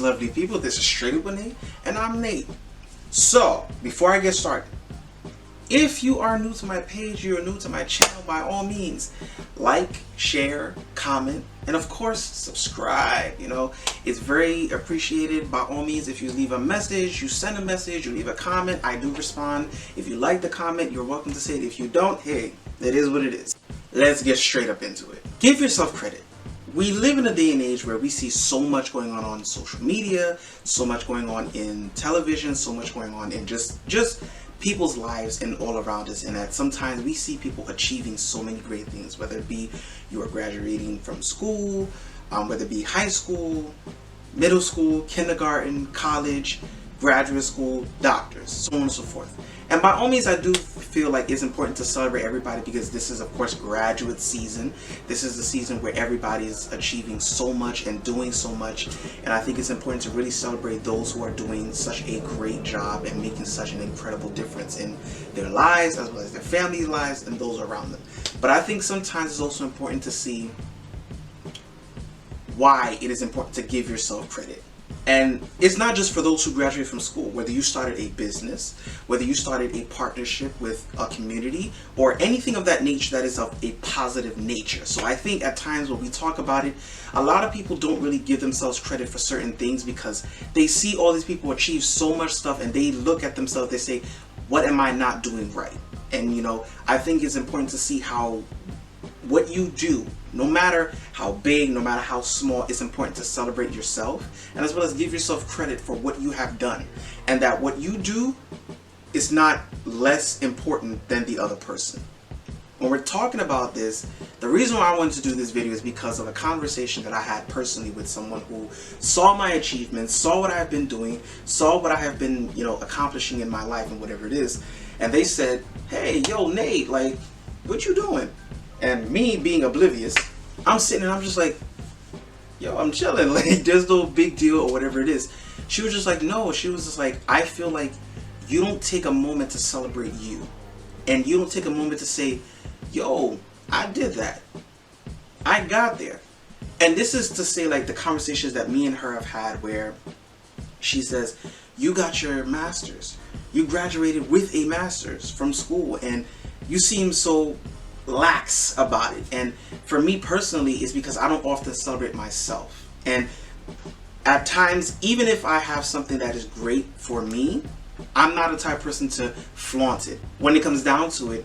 Greetings, lovely people. This is Straight Up with Nate, and I'm Nate. So, before I get started, if you are new to my page, you're new to my channel, by all means, like, share, comment, and of course, subscribe. You know, it's very appreciated. By all means, if you leave a message, you send a message, you leave a comment, I do respond. If you like the comment, you're welcome to say it. If you don't, hey, it is what it is. Let's get straight up into it. Give yourself credit. We live in a day and age where we see so much going on social media, so much going on in television, so much going on in just people's lives and all around us, and that sometimes we see people achieving so many great things, whether it be you are graduating from school, whether it be high school, middle school, kindergarten, college, graduate school, doctors, so on and so forth. And by all means, I do feel like it's important to celebrate everybody, because this is, of course, graduate season. This is the season where everybody is achieving so much and doing so much. And I think it's important to really celebrate those who are doing such a great job and making such an incredible difference in their lives, as well as their families' lives and those around them. But I think sometimes it's also important to see why it is important to give yourself credit. And it's not just for those who graduate from school, whether you started a business, whether you started a partnership with a community, or anything of that nature that is of a positive nature. So I think at times when we talk about it, a lot of people don't really give themselves credit for certain things, because they see all these people achieve so much stuff and they look at themselves, they say, what am I not doing right? And you know, I think it's important to see how what you do, no matter how big, no matter how small, it's important to celebrate yourself, and as well as give yourself credit for what you have done, and that what you do is not less important than the other person. When we're talking about this, the reason why I wanted to do this video is because of a conversation that I had personally with someone who saw my achievements, saw what I've been doing, saw what I have been, you know, accomplishing in my life and whatever it is, and they said, hey, yo, Nate, like, what you doing? And me being oblivious, I'm sitting and I'm just like, yo, I'm chilling, like there's no big deal or whatever it is. She was just like, no, she was just like, I feel like you don't take a moment to celebrate you. And you don't take a moment to say, yo, I did that. I got there. And this is to say, like, the conversations that me and her have had where she says, you got your master's. You graduated with a master's from school and you seem so lax about it. And for me personally, it's because I don't often celebrate myself. And at times, even if I have something that is great for me, I'm not a type of person to flaunt it. When it comes down to it,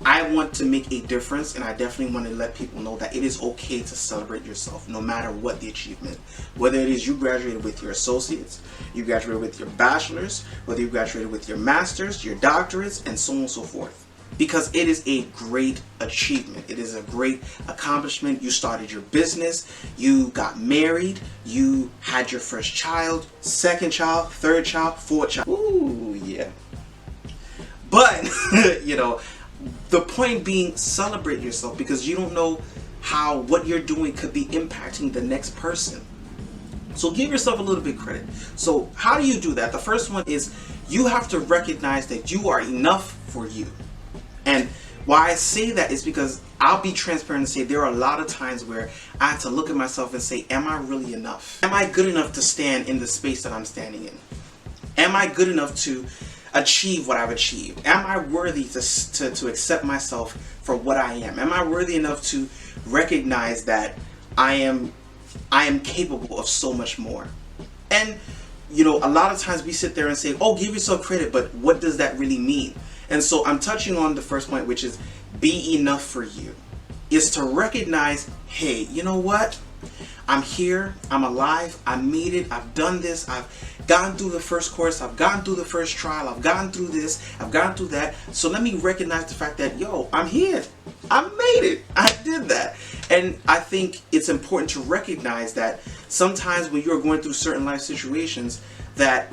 I want to make a difference, and I definitely want to let people know that it is okay to celebrate yourself, no matter what the achievement. Whether it is you graduated with your associates, you graduated with your bachelor's, whether you graduated with your master's, your doctorates, and so on and so forth. Because it is a great achievement. It is a great accomplishment. You started your business, you got married, you had your first child, second child, third child, fourth child. Ooh, yeah. But, you know, the point being, celebrate yourself, because you don't know how what you're doing could be impacting the next person. So give yourself a little bit of credit. So how do you do that? The first one is you have to recognize that you are enough for you. And why I say that is because I'll be transparent and say there are a lot of times where I have to look at myself and say, am I really enough? Am I good enough to stand in the space that I'm standing in? Am I good enough to achieve what I've achieved? Am I worthy to accept myself for what I am? Am I worthy enough to recognize that I am capable of so much more? And you know, a lot of times we sit there and say, oh, give yourself credit, but what does that really mean? And so I'm touching on the first point, which is be enough for you. Is to recognize, hey, you know what? I'm here, I'm alive, I made it, I've done this, I've gone through the first course, I've gone through the first trial, I've gone through this, I've gone through that. So let me recognize the fact that, yo, I'm here, I made it, I did that. And I think it's important to recognize that sometimes when you're going through certain life situations, that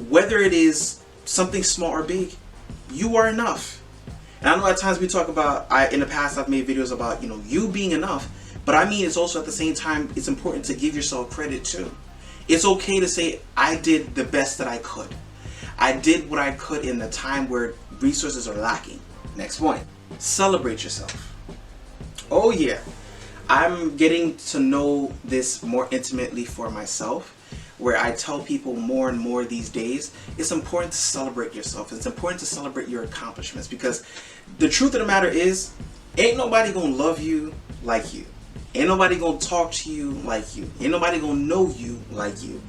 whether it is something small or big, you are enough. And I know at times we talk about, in the past I've made videos about, you know, you being enough, but I mean it's also at the same time it's important to give yourself credit too. It's okay to say, I did the best that I could. I did what I could in the time where resources are lacking. Next point, celebrate yourself. Oh yeah, I'm getting to know this more intimately for myself. where I tell people more and more these days, it's important to celebrate yourself. It's important to celebrate your accomplishments, because the truth of the matter is, ain't nobody gonna love you like you. Ain't nobody gonna talk to you like you. Ain't nobody gonna know you like you.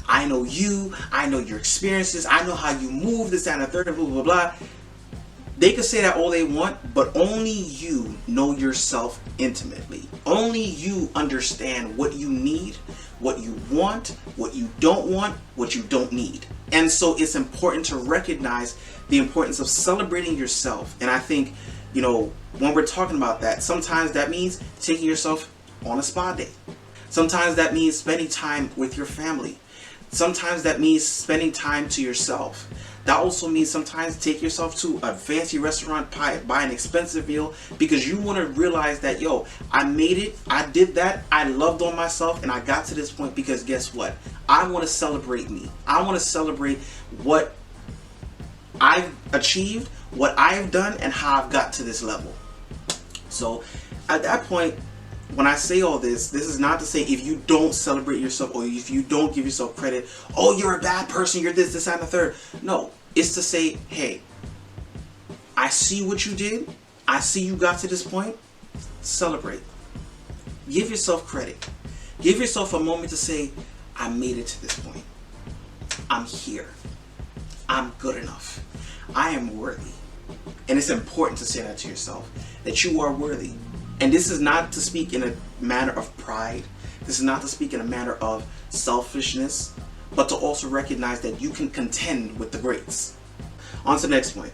I know you, I know your experiences, I know how you move, this, that, and the third, and blah, blah, blah. They can say that all they want, but only you know yourself intimately. Only you understand what you need, what you want, what you don't want, what you don't need. And so it's important to recognize the importance of celebrating yourself. And I think, you know, when we're talking about that, sometimes that means taking yourself on a spa day. Sometimes that means spending time with your family. Sometimes that means spending time to yourself. That also means sometimes take yourself to a fancy restaurant, buy an expensive meal, because you want to realize that, yo, I made it, I did that, I loved on myself, and I got to this point because guess what? I want to celebrate me. I want to celebrate what I've achieved, what I've done, and how I've got to this level. So at that point, when I say all this is not to say if you don't celebrate yourself or if you don't give yourself credit, oh, you're a bad person, you're this, that, and the third. No, it's to say, hey, I see what you did. I see you got to this point. Celebrate. Give yourself credit. Give yourself a moment to say, I made it to this point. I'm here. I'm good enough. I am worthy. And it's important to say that to yourself, that you are worthy. And this is not to speak in a manner of pride. This is not to speak in a manner of selfishness, but to also recognize that you can contend with the greats. On to the next point.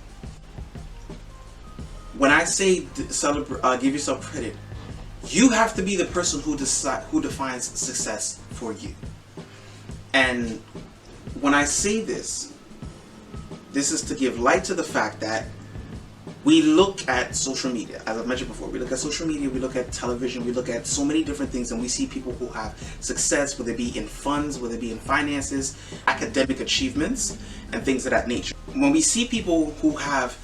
When I say give yourself credit, you have to be the person who defines success for you. And when I say this is to give light to the fact that we look at social media, as I mentioned before, we look at social media, we look at television, we look at so many different things, and we see people who have success, whether it be in funds, whether it be in finances, academic achievements, and things of that nature. When we see people who have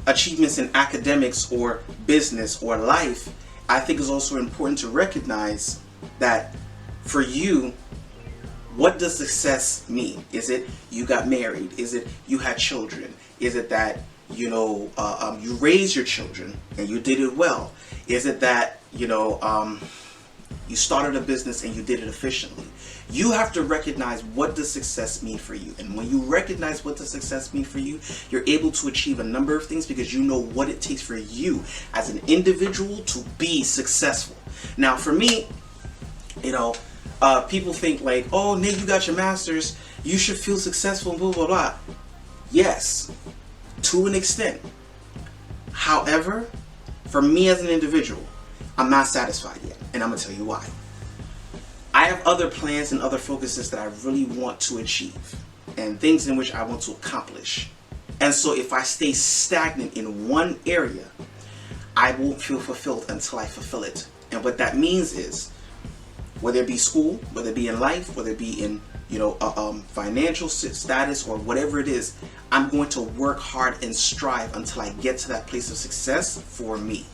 achievements in academics or business or life, I think it's also important to recognize that for you, what does success mean? Is it you got married? Is it you had children? Is it that you raised your children and you did it well? Is it that you started a business and you did it efficiently? You have to recognize what does success mean for you. And when you recognize what does success mean for you, you're able to achieve a number of things because you know what it takes for you as an individual to be successful. Now for me, people think like, oh, Nate, you got your master's, you should feel successful and blah, blah, blah. Yes, to an extent. However, for me as an individual, I'm not satisfied yet, and I'm going to tell you why. I have other plans and other focuses that I really want to achieve, and things in which I want to accomplish. And so if I stay stagnant in one area, I won't feel fulfilled until I fulfill it. And what that means is, whether it be school, whether it be in life, whether it be in financial status or whatever it is, I'm going to work hard and strive until I get to that place of success for me.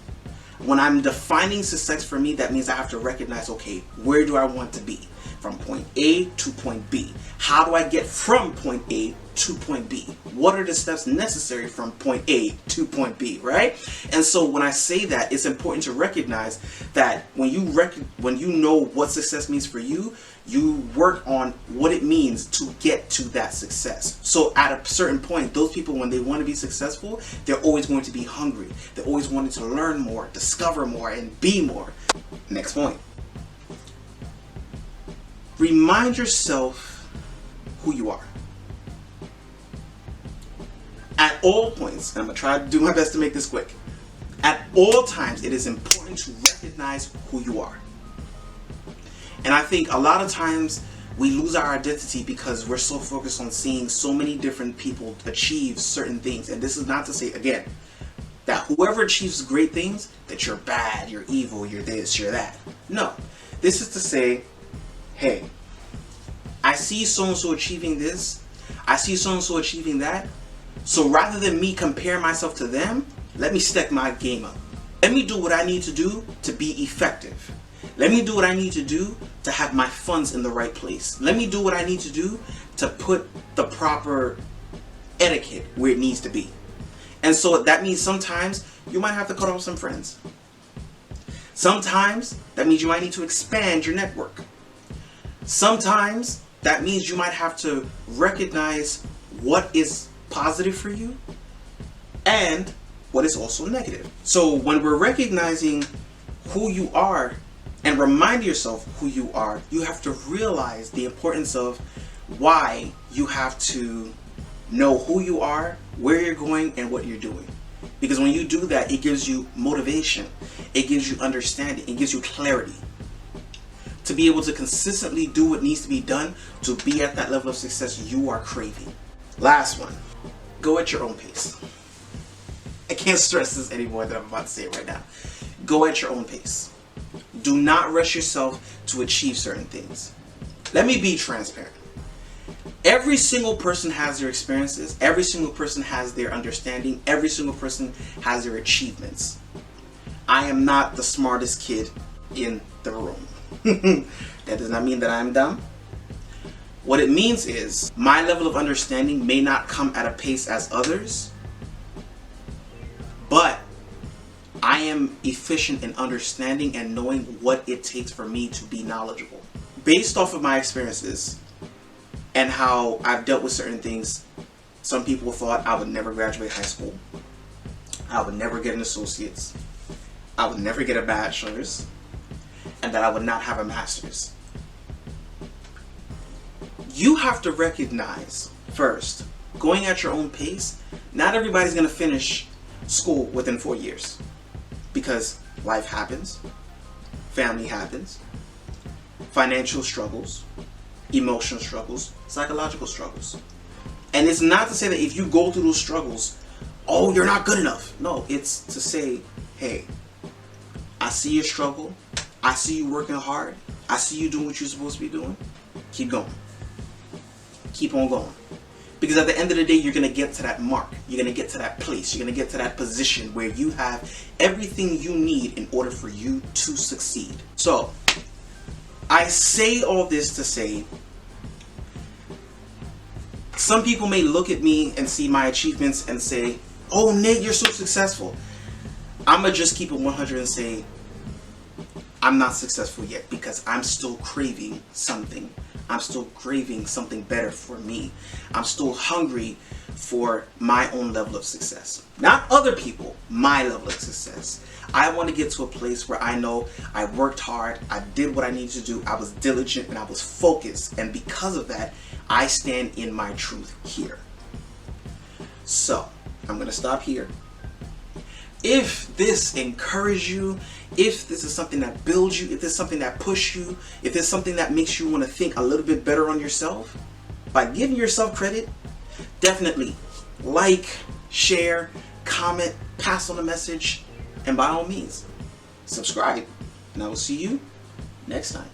When I'm defining success for me, that means I have to recognize, okay, where do I want to be? From point A to point B. How do I get from point A to point B? What are the steps necessary from point A to point B, right? And so when I say that, it's important to recognize that when you know what success means for you, you work on what it means to get to that success. So at a certain point, those people, when they want to be successful, they're always going to be hungry. They're always wanting to learn more, discover more, and be more. Next point. Remind yourself who you are. At all points, and I'm going to try to do my best to make this quick. At all times, it is important to recognize who you are. And I think a lot of times we lose our identity because we're so focused on seeing so many different people achieve certain things. And this is not to say, again, that whoever achieves great things, that you're bad, you're evil, you're this, you're that. No. This is to say, hey, I see so-and-so achieving this, I see so-and-so achieving that, so rather than me compare myself to them, let me step my game up. Let me do what I need to do to be effective. Let me do what I need to do to have my funds in the right place. Let me do what I need to do to put the proper etiquette where it needs to be. And so that means sometimes you might have to cut off some friends. Sometimes that means you might need to expand your network. Sometimes that means you might have to recognize what is positive for you and what is also negative. So when we're recognizing who you are and remind yourself who you are, you have to realize the importance of why you have to know who you are, where you're going, and what you're doing. Because when you do that, it gives you motivation, it gives you understanding, it gives you clarity to be able to consistently do what needs to be done to be at that level of success you are craving. Last one, go at your own pace. I can't stress this anymore than I'm about to say it right now. Go at your own pace. Do not rush yourself to achieve certain things. Let me be transparent. Every single person has their experiences. Every single person has their understanding. Every single person has their achievements. I am not the smartest kid in the room. That does not mean that I'm dumb. What it means is my level of understanding may not come at a pace as others, but I am efficient in understanding and knowing what it takes for me to be knowledgeable. Based off of my experiences and how I've dealt with certain things, some people thought I would never graduate high school. I would never get an associate's. I would never get a bachelor's. And that I would not have a master's. You have to recognize first, going at your own pace, not everybody's going to finish school within 4 years. Because life happens, family happens, financial struggles, emotional struggles, psychological struggles. And it's not to say that if you go through those struggles, oh, you're not good enough. No, it's to say, hey, I see your struggle. I see you working hard. I see you doing what you're supposed to be doing. Keep going. Keep on going. Because at the end of the day, you're going to get to that mark. You're going to get to that place. You're going to get to that position where you have everything you need in order for you to succeed. So, I say all this to say, some people may look at me and see my achievements and say, oh, Nate, you're so successful. I'm going to just keep it 100 and say, I'm not successful yet because I'm still craving something. I'm still craving something better for me. I'm still hungry for my own level of success. Not other people, my level of success. I want to get to a place where I know I worked hard, I did what I needed to do, I was diligent, and I was focused. And because of that, I stand in my truth here. So, I'm going to stop here. If this encouraged you, if this is something that builds you, if this is something that pushes you, if this is something that makes you want to think a little bit better on yourself, by giving yourself credit, definitely like, share, comment, pass on the message, and by all means, subscribe. And I will see you next time.